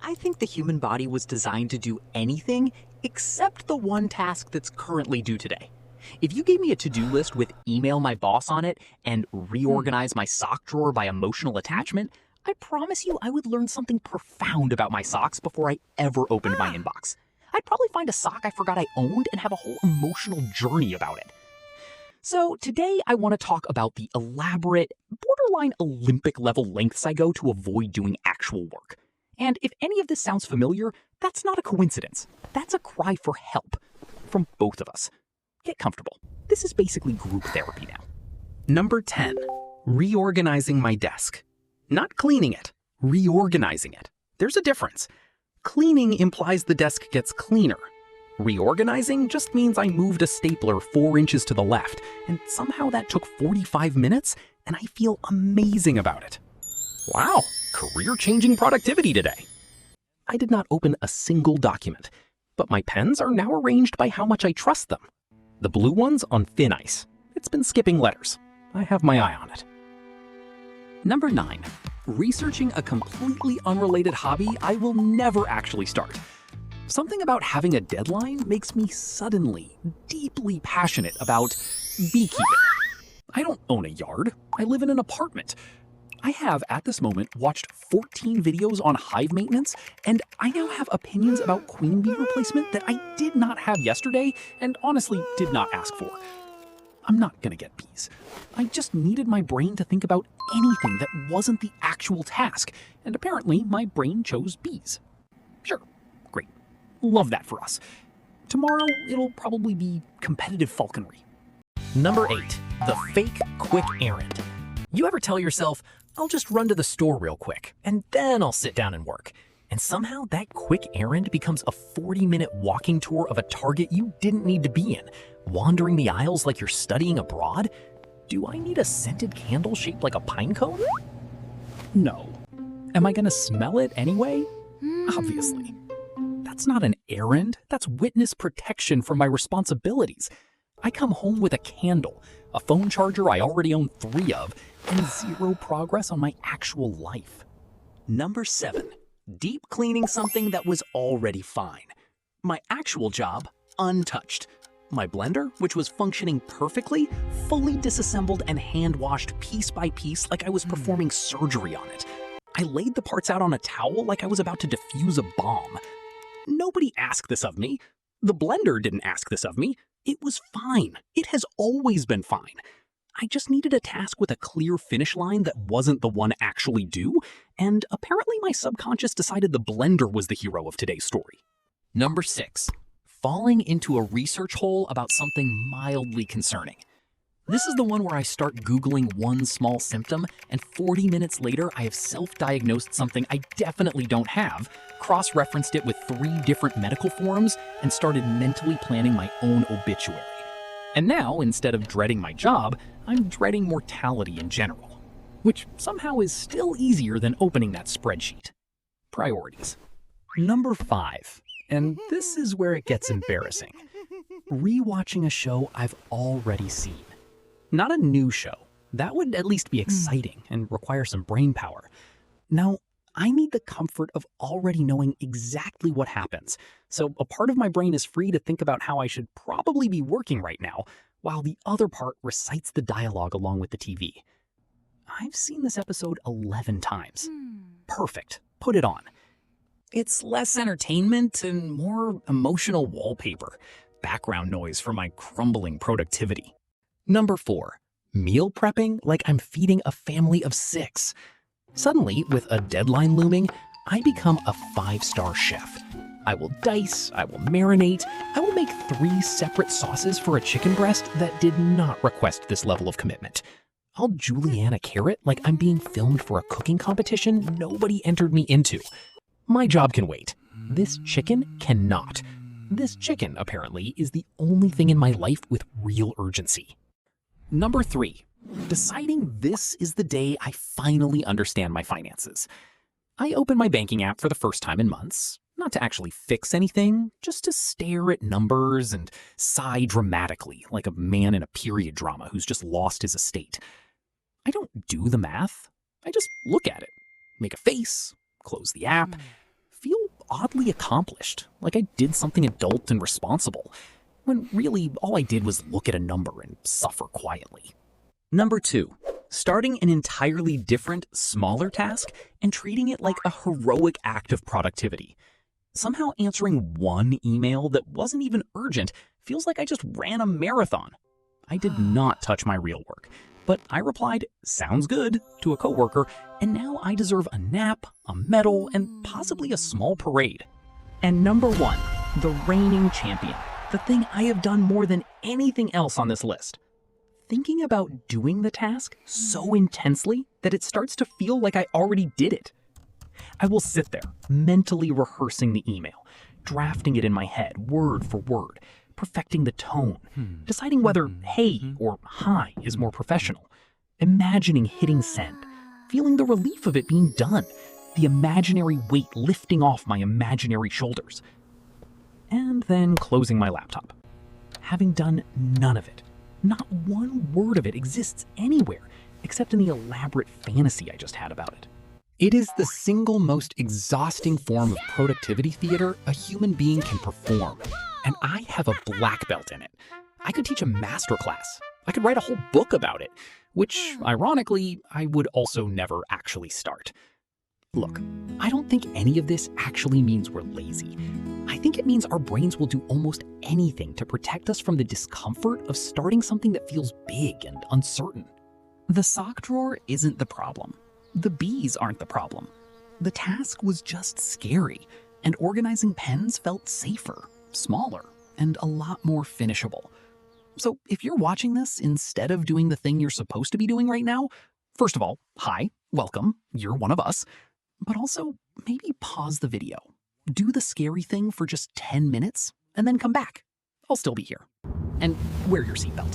I think the human body was designed to do anything except the one task that's currently due today. If you gave me a to-do list with email my boss on it and reorganize my sock drawer by emotional attachment, I promise you I would learn something profound about my socks before I ever opened my inbox. I'd probably find a sock I forgot I owned and have a whole emotional journey about it. So today I want to talk about the elaborate, borderline Olympic-level lengths I go to avoid doing actual work. And if any of this sounds familiar, that's not a coincidence. That's a cry for help from both of us. Get comfortable. This is basically group therapy now. Number 10, reorganizing my desk. Not cleaning it, reorganizing it. There's a difference. Cleaning implies the desk gets cleaner. Reorganizing just means I moved a stapler 4 inches to the left, and somehow that took 45 minutes, and I feel amazing about it. Wow, career-changing productivity today. I did not open a single document, but my pens are now arranged by how much I trust them. The blue one's on thin ice. It's been skipping letters. I have my eye on it. Number 9, researching a completely unrelated hobby I will never actually start. Something about having a deadline makes me suddenly, deeply passionate about beekeeping. I don't own a yard. I live in an apartment. I have, at this moment, watched 14 videos on hive maintenance, and I now have opinions about queen bee replacement that I did not have yesterday and honestly did not ask for. I'm not gonna get bees. I just needed my brain to think about anything that wasn't the actual task, and apparently my brain chose bees. Sure, great. Love that for us. Tomorrow, it'll probably be competitive falconry. Number 8, the fake quick errand. You ever tell yourself, I'll just run to the store real quick, and then I'll sit down and work. And somehow that quick errand becomes a 40-minute walking tour of a Target you didn't need to be in, wandering the aisles like you're studying abroad? Do I need a scented candle shaped like a pine cone? No. Am I gonna smell it anyway? Obviously. That's not an errand, that's witness protection for my responsibilities. I come home with a candle, a phone charger I already own 3 of, and 0 progress on my actual life. Number 7, deep cleaning something that was already fine. My actual job, untouched. My blender, which was functioning perfectly, fully disassembled and hand-washed piece by piece like I was performing surgery on it. I laid the parts out on a towel like I was about to defuse a bomb. Nobody asked this of me. The blender didn't ask this of me. It was fine. It has always been fine. I just needed a task with a clear finish line that wasn't the one actually due, and apparently my subconscious decided the blender was the hero of today's story. Number 6, falling into a research hole about something mildly concerning. This is the one where I start Googling one small symptom, and 40 minutes later I have self-diagnosed something I definitely don't have, cross-referenced it with 3 different medical forums, and started mentally planning my own obituary. And now, instead of dreading my job, I'm dreading mortality in general, which somehow is still easier than opening that spreadsheet. Priorities. Number 5, and this is where it gets embarrassing. Rewatching a show I've already seen. Not a new show. That would at least be exciting and require some brain power. Now, I need the comfort of already knowing exactly what happens, so a part of my brain is free to think about how I should probably be working right now, while the other part recites the dialogue along with the TV. I've seen this episode 11 times. Perfect. Put it on. It's less entertainment and more emotional wallpaper, background noise for my crumbling productivity. Number 4, meal prepping like I'm feeding a family of 6. Suddenly, with a deadline looming, I become a 5-star chef. I will dice, I will marinate, I will make 3 separate sauces for a chicken breast that did not request this level of commitment. I'll julienne a carrot like I'm being filmed for a cooking competition nobody entered me into. My job can wait. This chicken cannot. This chicken, apparently, is the only thing in my life with real urgency. Number 3, deciding this is the day I finally understand my finances. I open my banking app for the first time in months, not to actually fix anything, just to stare at numbers and sigh dramatically like a man in a period drama who's just lost his estate. I don't do the math. I just look at it, make a face, close the app, feel oddly accomplished, like I did something adult and responsible, when really all I did was look at a number and suffer quietly. Number 2, starting an entirely different, smaller task and treating it like a heroic act of productivity. Somehow answering one email that wasn't even urgent feels like I just ran a marathon. I did not touch my real work, but I replied, "Sounds good," to a coworker, and now I deserve a nap, a medal, and possibly a small parade. And number 1, the reigning champion, the thing I have done more than anything else on this list. Thinking about doing the task so intensely that it starts to feel like I already did it. I will sit there, mentally rehearsing the email, drafting it in my head, word for word, perfecting the tone, deciding whether "hey" or "hi" is more professional, imagining hitting send, feeling the relief of it being done, the imaginary weight lifting off my imaginary shoulders, and then closing my laptop. Having done none of it, not one word of it exists anywhere except in the elaborate fantasy I just had about it. It is the single most exhausting form of productivity theater a human being can perform, and I have a black belt in it. I could teach a master class. I could write a whole book about it, which, ironically, I would also never actually start. Look, I don't think any of this actually means we're lazy. I think it means our brains will do almost anything to protect us from the discomfort of starting something that feels big and uncertain. The sock drawer isn't the problem. The bees aren't the problem. The task was just scary, and organizing pens felt safer, smaller, and a lot more finishable. So if you're watching this instead of doing the thing you're supposed to be doing right now, first of all, hi, welcome, you're one of us. But also, maybe pause the video. Do the scary thing for just 10 minutes, and then come back. I'll still be here. And wear your seatbelt.